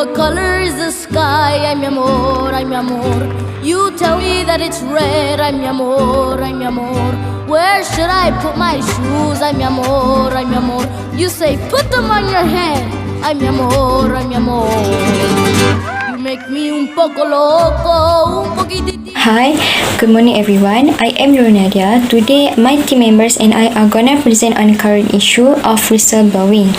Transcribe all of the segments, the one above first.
what color is the sky? Ay mi amor, ay mi amor. You tell me that it's red. Ay mi amor, ay mi amor. Where should I put my shoes? Ay mi amor, ay mi amor. You say put them on your head. Ay mi amor, ay mi amor. You make me un poco loco, un poquitito. Hi, good morning everyone. I am Ronadia. Today, my team members and I are gonna present on the current issue of whistleblowing.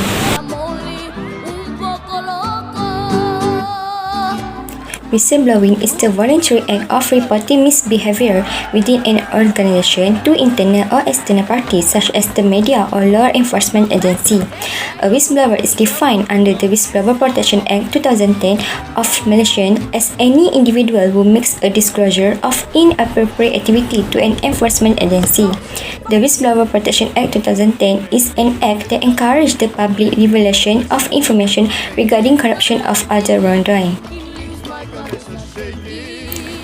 Whistleblowing is the voluntary act of reporting misbehavior within an organization to internal or external parties such as the media or law enforcement agency. A whistleblower is defined under the Whistleblower Protection Act 2010 of Malaysia as any individual who makes a disclosure of inappropriate activity to an enforcement agency. The Whistleblower Protection Act 2010 is an act that encourages the public revelation of information regarding corruption of other wrongdoing.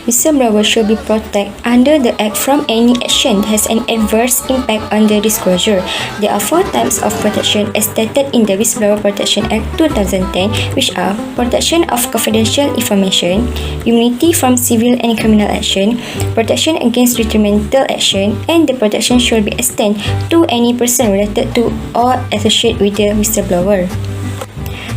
Whistleblowers should be protected under the Act from any action that has an adverse impact on the disclosure. There are 4 types of protection as stated in the Whistleblower Protection Act 2010, which are protection of confidential information, immunity from civil and criminal action, protection against detrimental action, and the protection should be extended to any person related to or associated with the whistleblower.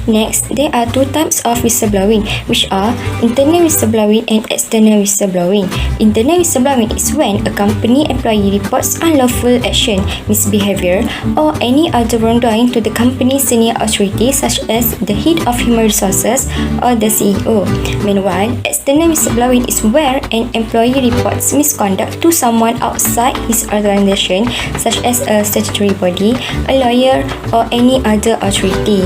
Next, there are 2 types of whistleblowing, which are internal whistleblowing and external whistleblowing. Internal whistleblowing is when a company employee reports unlawful action, misbehavior, or any other wrongdoing to the company's senior authority such as the head of human resources or the CEO. Meanwhile, external whistleblowing is where an employee reports misconduct to someone outside his organization such as a statutory body, a lawyer, or any other authority.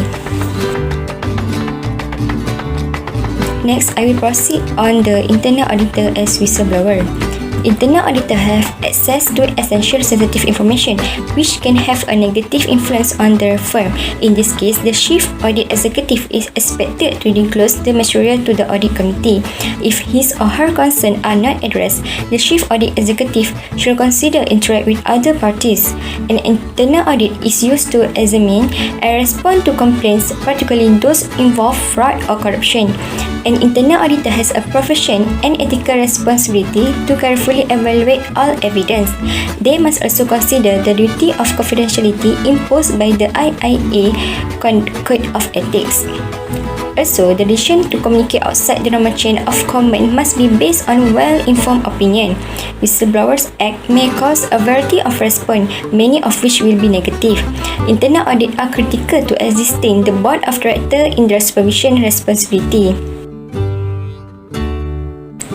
Next, I will proceed on the internal auditor as whistleblower. Internal auditor have access to essential sensitive information which can have a negative influence on the firm. In this case, the chief audit executive is expected to disclose the material to the audit committee. If his or her concerns are not addressed, the chief audit executive should consider interact with other parties. An internal audit is used to examine and respond to complaints, particularly those involve fraud or corruption. An internal auditor has a profession and ethical responsibility to carefully evaluate all evidence. They must also consider the duty of confidentiality imposed by the IIA Code of Ethics. Also, the decision to communicate outside the normal chain of command must be based on well-informed opinion. Whistleblowers Act may cause a variety of response, many of which will be negative. Internal audit are critical to assisting the board of directors in their supervision responsibility.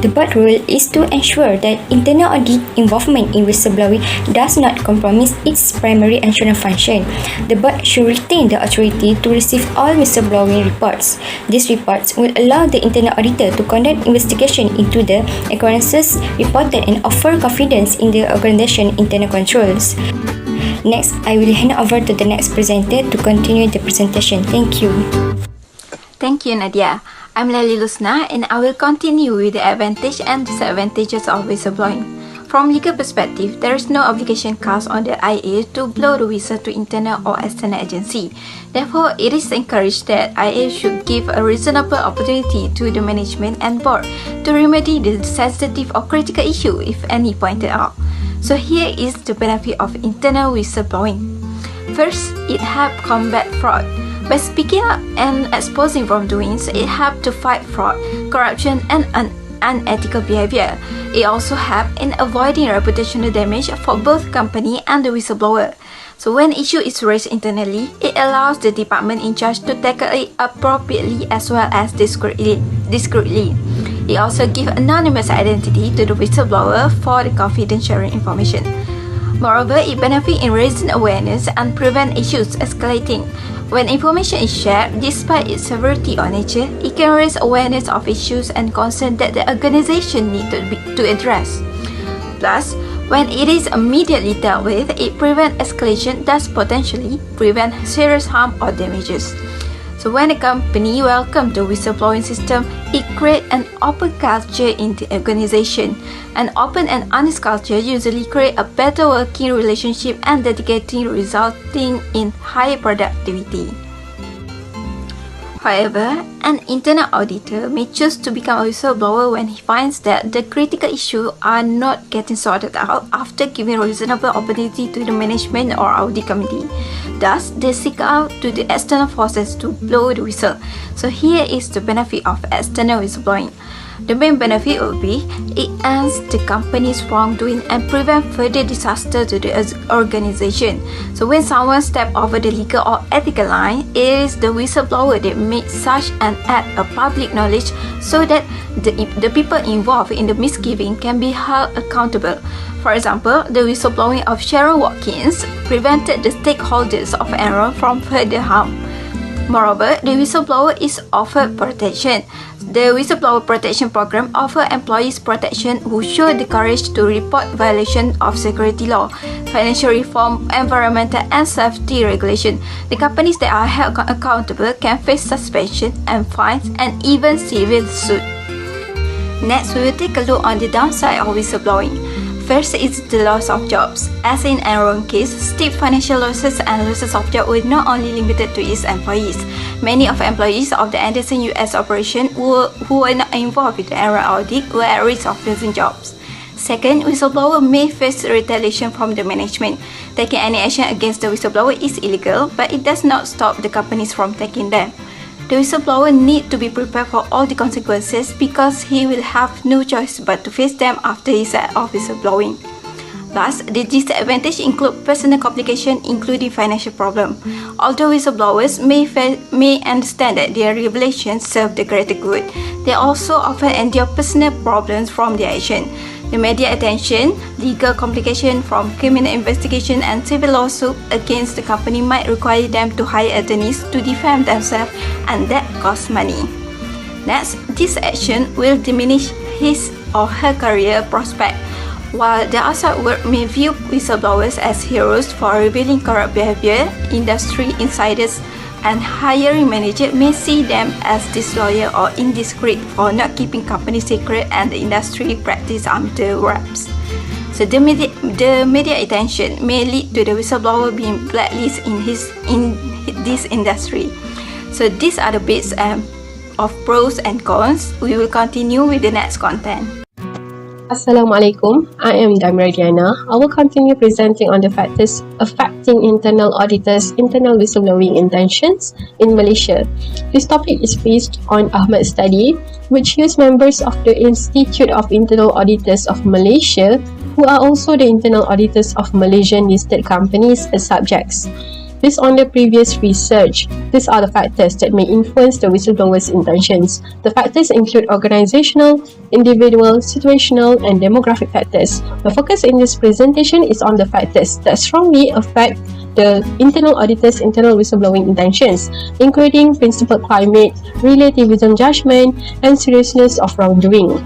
The board role is to ensure that internal audit involvement in whistleblowing does not compromise its primary assurance function. The board should retain the authority to receive all whistleblowing reports. These reports will allow the internal auditor to conduct investigation into the occurrences reported and offer confidence in the organization's internal controls. Next, I will hand over to the next presenter to continue the presentation. Thank you. Thank you, Nadia. I'm Lely Lusna and I will continue with the advantage and disadvantages of whistleblowing. From legal perspective, there is no obligation cast on the IA to blow the whistle to internal or external agency. Therefore, it is encouraged that IA should give a reasonable opportunity to the management and board to remedy the sensitive or critical issue if any pointed out. So here is the benefit of internal whistleblowing. First, it helps combat fraud. By speaking up and exposing wrongdoings, it helps to fight fraud, corruption, and unethical behavior. It also helps in avoiding reputational damage for both company and the whistleblower. So when issue is raised internally, it allows the department in charge to tackle it appropriately as well as discreetly. It also gives anonymous identity to the whistleblower for the confidential information. Moreover, it benefits in raising awareness and prevent issues escalating. When information is shared, despite its severity or nature, it can raise awareness of issues and concerns that the organization needs to address. Plus, when it is immediately dealt with, it prevents escalation, thus potentially prevent serious harm or damages. So when a company welcomes the whistleblowing system, it creates an open culture in the organization. An open and honest culture usually creates a better working relationship and dedicating, resulting in higher productivity. However, an internal auditor may choose to become a whistleblower when he finds that the critical issues are not getting sorted out after giving reasonable opportunity to the management or audit committee. Thus, they seek out to the external forces to blow the whistle. So here is the benefit of external whistleblowing. The main benefit would be it ends the company's wrongdoing and prevent further disaster to the organization. So when someone steps over the legal or ethical line, it is the whistleblower that makes such an act a public knowledge so that the people involved in the misgiving can be held accountable. For example, the whistleblowing of Sharon Watkins prevented the stakeholders of Enron from further harm. Moreover, the whistleblower is offered protection. The Whistleblower Protection Program offers employees protection who show the courage to report violation of security law, financial reform, environmental and safety regulation. The companies that are held accountable can face suspension and fines and even civil suit. Next, we will take a look on the downside of whistleblowing. First is the loss of jobs. As in Enron case, steep financial losses and losses of jobs were not only limited to its employees. Many of the employees of the Anderson US operation who were not involved with the Enron audit were at risk of losing jobs. Second, whistleblower may face retaliation from the management. Taking any action against the whistleblower is illegal, but it does not stop the companies from taking them. The whistleblower needs to be prepared for all the consequences because he will have no choice but to face them after his act of whistleblowing. Thus, the disadvantages include personal complications including financial problems. Although whistleblowers may understand that their revelations serve the greater good, they also often endure personal problems from their action. The media attention, legal complications from criminal investigation and civil lawsuit against the company might require them to hire attorneys to defend themselves, and that costs money. Next, this action will diminish his or her career prospect. While the outside world may view whistleblowers as heroes for revealing corrupt behavior, industry insiders and hiring managers may see them as disloyal or indiscreet for not keeping company secret and the industry practice under wraps. So the media attention may lead to the whistleblower being blacklisted in this industry. So these are the bits of pros and cons. We will continue with the next content. Assalamualaikum, I am Damra Diana. I will continue presenting on the factors affecting internal auditors' internal whistleblowing intentions in Malaysia. This topic is based on Ahmad study, which used members of the Institute of Internal Auditors of Malaysia, who are also the internal auditors of Malaysian listed companies as subjects. Based on the previous research, these are the factors that may influence the whistleblower's intentions. The factors include organizational, individual, situational, and demographic factors. The focus in this presentation is on the factors that strongly affect the internal auditor's internal whistleblowing intentions, including principled climate, relativism judgment, and seriousness of wrongdoing.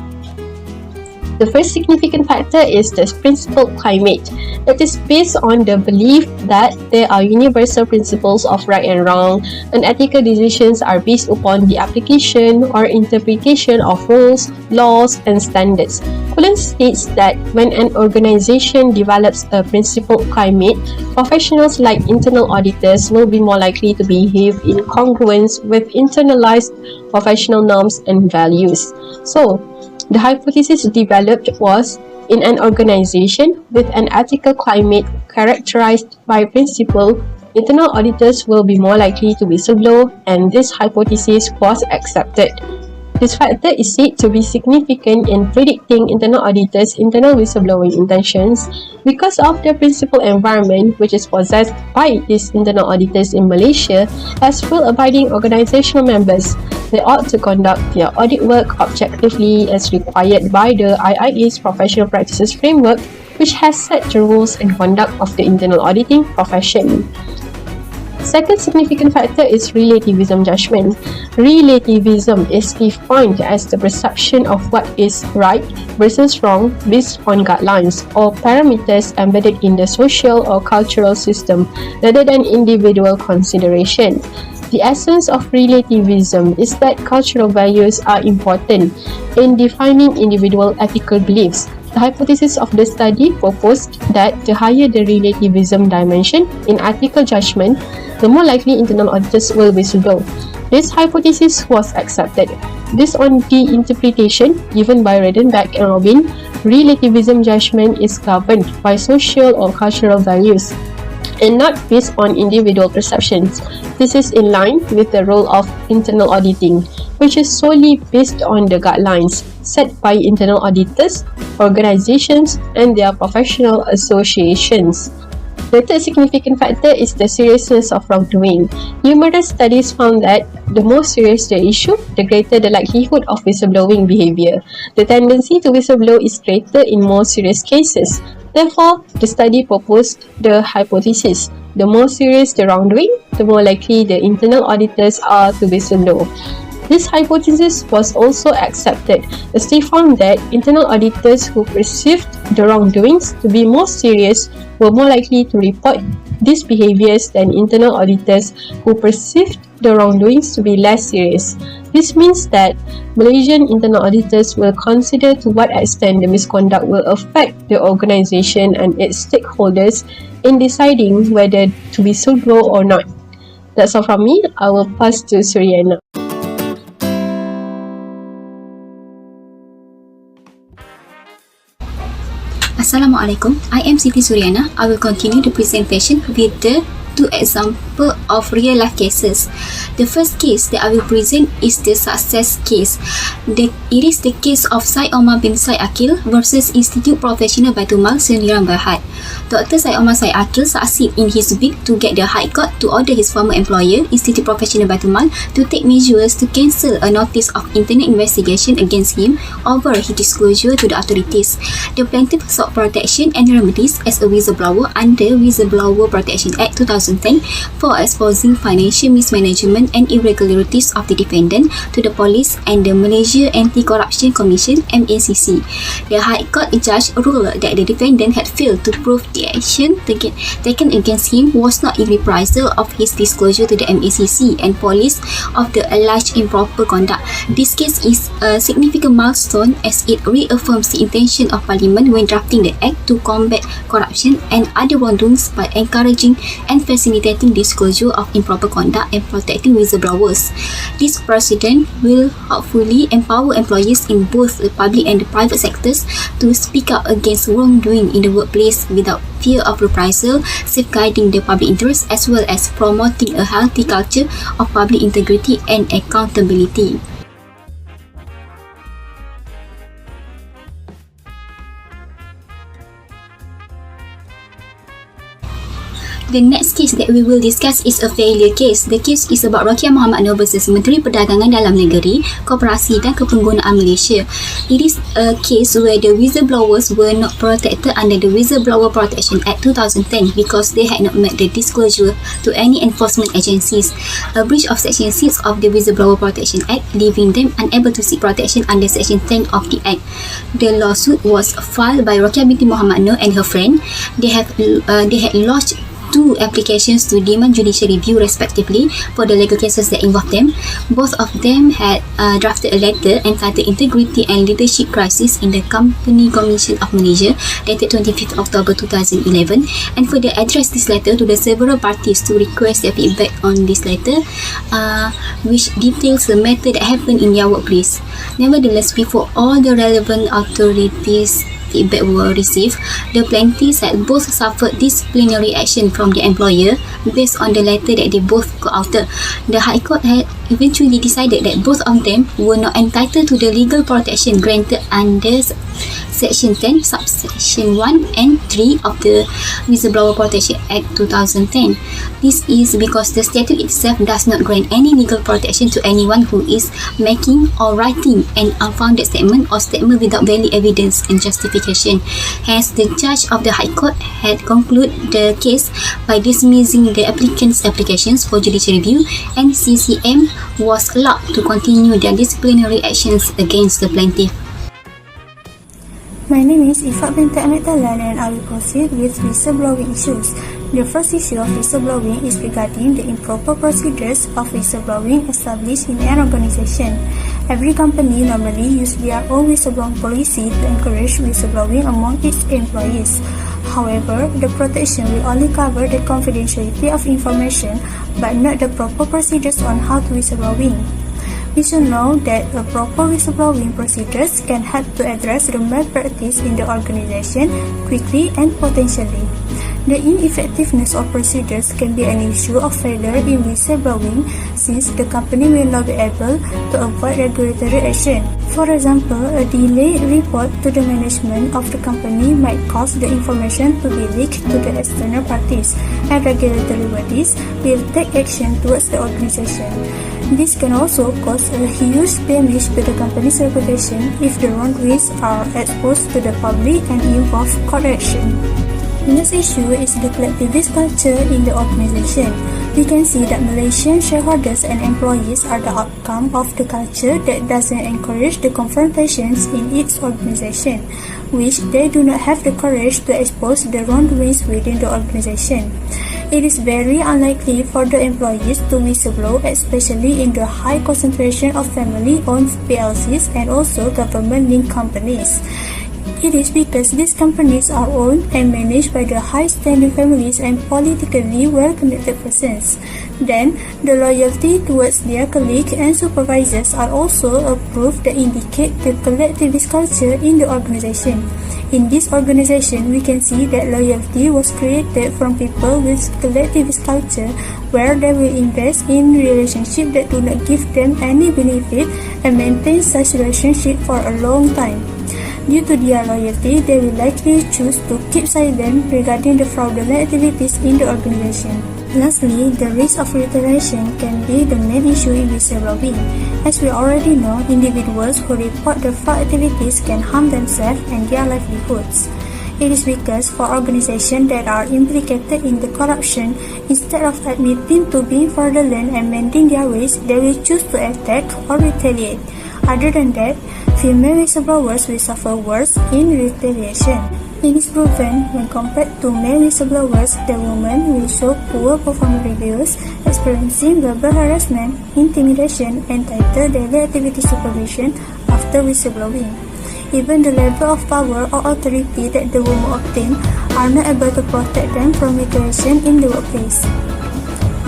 The first significant factor is the principled climate. It is based on the belief that there are universal principles of right and wrong, and ethical decisions are based upon the application or interpretation of rules, laws, and standards. Cullen states that when an organization develops a principled climate, professionals like internal auditors will be more likely to behave in congruence with internalized professional norms and values. So, the hypothesis developed was in an organization with an ethical climate characterized by principle, internal auditors will be more likely to whistleblow, and this hypothesis was accepted. This factor is said to be significant in predicting internal auditors' internal whistleblowing intentions because of the principled environment which is possessed by these internal auditors in Malaysia as rule-abiding organizational members. They ought to conduct their audit work objectively as required by the IIA's Professional Practices Framework, which has set the rules and conduct of the internal auditing profession. Second significant factor is relativism judgment. Relativism is defined as the perception of what is right versus wrong based on guidelines or parameters embedded in the social or cultural system rather than individual consideration. The essence of relativism is that cultural values are important in defining individual ethical beliefs. The hypothesis of the study proposed that the higher the relativism dimension in ethical judgment, the more likely internal auditors will whistleblow. This hypothesis was accepted. Based on the interpretation given by Redenbach and Robin, relativism judgment is governed by social or cultural values and not based on individual perceptions. This is in line with the role of internal auditing, which is solely based on the guidelines set by internal auditors, organizations, and their professional associations. The third significant factor is the seriousness of wrongdoing. Numerous studies found that the more serious the issue, the greater the likelihood of whistleblowing behavior. The tendency to whistleblow is greater in more serious cases. Therefore, the study proposed the hypothesis: the more serious the wrongdoing, the more likely the internal auditors are to whistleblow. This hypothesis was also accepted as they found that internal auditors who perceived the wrongdoings to be more serious were more likely to report these behaviors than internal auditors who perceived the wrongdoings to be less serious. This means that Malaysian internal auditors will consider to what extent the misconduct will affect the organisation and its stakeholders in deciding whether to whistleblow or not. That's all from me. I will pass to Suryana. Assalamualaikum, I am Siti Suryana. I will continue the presentation with the two examples of real life cases. The first case that I will present is the success case. It is the case of Syed Omar bin Syed Akil versus Institute Professional Baitul Mal Sdn Berhad. Dr. Syed Omar Syed Akil succeed in his bid to get the High Court to order his former employer, Institute Professional Baitul Mal, to take measures to cancel a notice of internal investigation against him over his disclosure to the authorities. The plaintiff sought protection and remedies as a whistleblower under Whistleblower Protection Act 2010 for exposing financial mismanagement and irregularities of the defendant to the police and the Malaysia Anti-Corruption Commission (MACC). The High Court judge ruled that the defendant had failed to prove the action taken against him was not in reprisal of his disclosure to the MACC and police of the alleged improper conduct. This case is a significant milestone as it reaffirms the intention of Parliament when drafting the Act to combat corruption and other wrongdoings by encouraging and facilitating disclosure of improper conduct and protecting whistleblowers. This precedent will hopefully empower employees in both the public and the private sectors to speak up against wrongdoing in the workplace without fear of reprisal, safeguarding the public interest as well as promoting a healthy culture of public integrity and accountability. The next case that we will discuss is a failure case. The case is about Rokia Muhammad Noor versus Menteri Perdagangan Dalam Negeri, Koperasi dan Kepenggunaan Malaysia. It is a case where the whistleblowers were not protected under the Whistleblower Protection Act 2010 because they had not met the disclosure to any enforcement agencies. A breach of Section 6 of the Whistleblower Protection Act, leaving them unable to seek protection under Section 10 of the Act. The lawsuit was filed by Rokia binti Muhammad Noor and her friend. They had lodged 2 applications to demand judicial review respectively for the legal cases that involved them. Both of them had drafted a letter entitled Integrity and Leadership Crisis in the Company Commission of Malaysia dated 25th October 2011 and further addressed this letter to the several parties to request their feedback on this letter, which details the matter that happened in their workplace. Nevertheless, before all the relevant authorities feedback were received, the plaintiffs had both suffered disciplinary action from their employer based on the letter that they both co-authored. The High Court had eventually decided that both of them were not entitled to the legal protection granted under Section 10, Subsection 1 and 3 of the Whistleblower Protection Act 2010. This is because the statute itself does not grant any legal protection to anyone who is making or writing an unfounded statement or statement without valid evidence and justification. Hence, the judge of the High Court had concluded the case by dismissing the applicant's applications for judicial review, and CCM was allowed to continue their disciplinary actions against the plaintiff. My name is Ifat Binti Ahmed Talan and I will proceed with whistleblowing issues. The first issue of whistleblowing is regarding the improper procedures of whistleblowing established in an organization. Every company normally uses their own whistleblowing policy to encourage whistleblowing among its employees. However, the protection will only cover the confidentiality of information but not the proper procedures on how to whistleblowing. We should know that a proper whistleblowing procedures can help to address the malpractice in the organization quickly and potentially. The ineffectiveness of procedures can be an issue of failure in whistleblowing since the company will not be able to avoid regulatory action. For example, a delayed report to the management of the company might cause the information to be leaked to the external parties, and regulatory bodies will take action towards the organization. This can also cause a huge damage to the company's reputation if the wrongdoings are exposed to the public and involve court action. The next issue is the collectivist culture in the organization. We can see that Malaysian shareholders and employees are the outcome of the culture that doesn't encourage the confrontations in its organization, which they do not have the courage to expose the wrongdoings within the organization. It is very unlikely for the employees to whistleblow, especially in the high concentration of family-owned PLCs and also government-linked companies. It is because these companies are owned and managed by the high-standing families and politically well-connected persons. Then, the loyalty towards their colleagues and supervisors are also a proof that indicate the collectivist culture in the organization. In this organization, we can see that loyalty was created from people with collectivist culture, where they will invest in relationships that do not give them any benefit and maintain such relationship for a long time. Due to their loyalty, they will likely choose to keep silent regarding the fraudulent activities in the organization. Lastly, the risk of retaliation can be the main issue in whistleblowing. As we already know, individuals who report the fraud activities can harm themselves and their livelihoods. It is because for organizations that are implicated in the corruption, instead of admitting to being fraudulent and mending their ways, they will choose to attack or retaliate. Other than that, female whistleblowers will suffer worse in retaliation. It is proven when compared to male whistleblowers, the women will show poor performance reviews, experiencing verbal harassment, intimidation, and tighter daily activity supervision after whistleblowing. Even the level of power or authority that the women obtain are not able to protect them from retaliation in the workplace.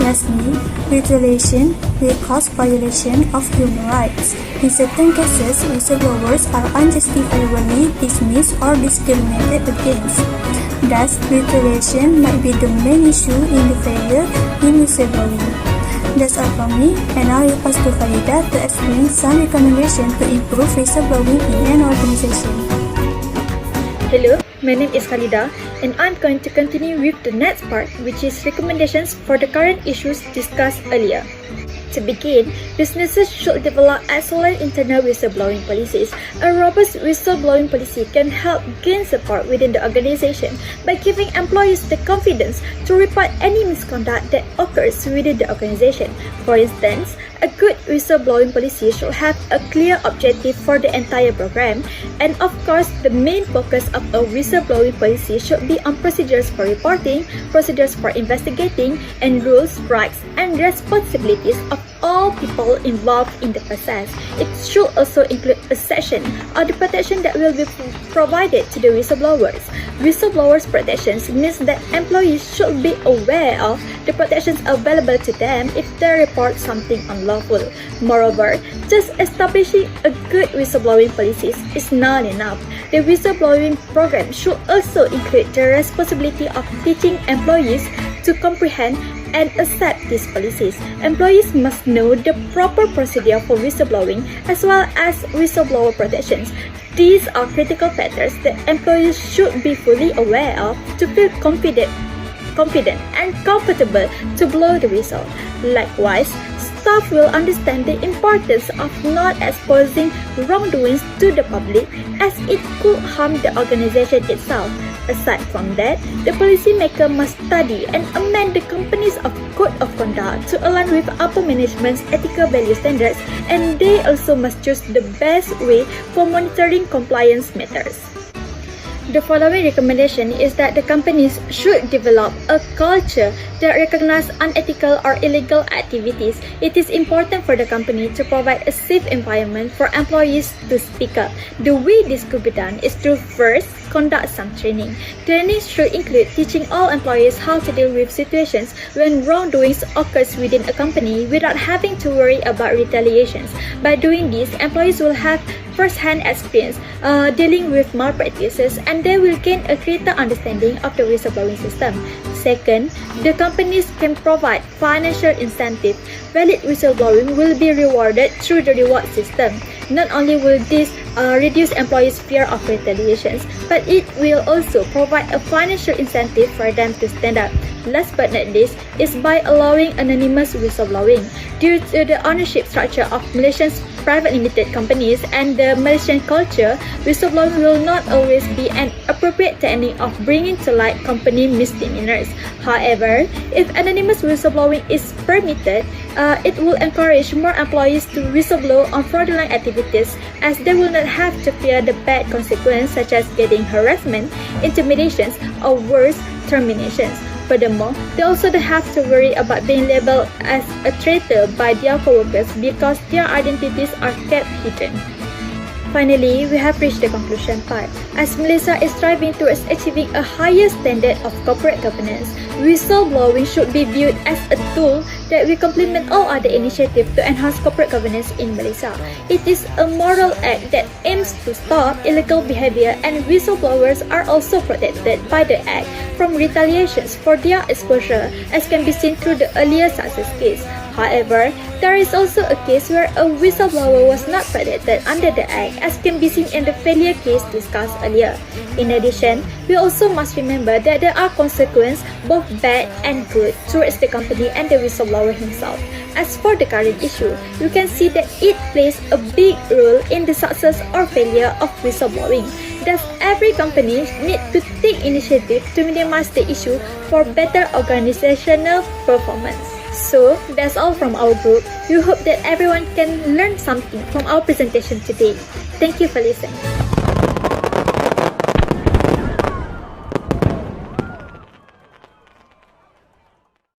Lastly, retaliation will cause violation of human rights. In certain cases, whistleblowers are unjustifiably dismissed or discriminated against. Thus, retaliation might be the main issue in the failure in whistleblowing. That's all from me, and now I will pass to Khalida to explain some recommendations to improve whistleblowing in an organization. Hello, my name is Khalida, and I'm going to continue with the next part, which is recommendations for the current issues discussed earlier. To begin, businesses should develop excellent internal whistleblowing policies. A robust whistleblowing policy can help gain support within the organization by giving employees the confidence to report any misconduct that occurs within the organization. For instance, a good whistleblowing policy should have a clear objective for the entire program, and of course, the main focus of a whistleblowing policy should be on procedures for reporting, procedures for investigating, and rules, rights, and responsibilities of all people involved in the process. It should also include a section on the protection that will be provided to the whistleblowers. Whistleblowers' protections means that employees should be aware of the protections available to them if they report something unlawful. Moreover, just establishing a good whistleblowing policies is not enough. The whistleblowing program should also include the responsibility of teaching employees to comprehend and accept these policies. Employees must know the proper procedure for whistleblowing as well as whistleblower protections. These are critical factors that employees should be fully aware of to feel confident and comfortable to blow the whistle. Likewise, staff will understand the importance of not exposing wrongdoings to the public as it could harm the organization itself. Aside from that, the policymaker must study and amend the company's code of conduct to align with upper management's ethical value standards, and they also must choose the best way for monitoring compliance matters. The following recommendation is that the companies should develop a culture that recognizes unethical or illegal activities. It is important for the company to provide a safe environment for employees to speak up. The way this could be done is through first, conduct some training. Training should include teaching all employees how to deal with situations when wrongdoings occurs within a company without having to worry about retaliations. By doing this, employees will have first-hand experience dealing with malpractices, and they will gain a greater understanding of the whistleblowing system. Second, the companies can provide financial incentive. Valid whistleblowing will be rewarded through the reward system. Not only will this reduce employees' fear of retaliations, but it will also provide a financial incentive for them to stand up. Last but not least is by allowing anonymous whistleblowing. Due to the ownership structure of Malaysia's private limited companies and the Malaysian culture, whistleblowing will not always be an appropriate technique of bringing to light company misdemeanors. However, if anonymous whistleblowing is permitted, it will encourage more employees to whistleblow on fraudulent activities, as they will not have to fear the bad consequences such as getting harassment, intimidations, or worse, terminations. Furthermore, they also don't have to worry about being labeled as a traitor by their co-workers because their identities are kept hidden. Finally, we have reached the conclusion part. As Malaysia is striving towards achieving a higher standard of corporate governance, whistleblowing should be viewed as a tool that will complement all other initiatives to enhance corporate governance in Malaysia. It is a moral act that aims to stop illegal behavior, and whistleblowers are also protected by the act from retaliations for their exposure, as can be seen through the earlier success case. However, there is also a case where a whistleblower was not protected under the Act, as can be seen in the failure case discussed earlier. In addition, we also must remember that there are consequences, both bad and good, towards the company and the whistleblower himself. As for the current issue, you can see that it plays a big role in the success or failure of whistleblowing. Thus, every company needs to take initiative to minimize the issue for better organizational performance. So, that's all from our group. We hope that everyone can learn something from our presentation today. Thank you for listening.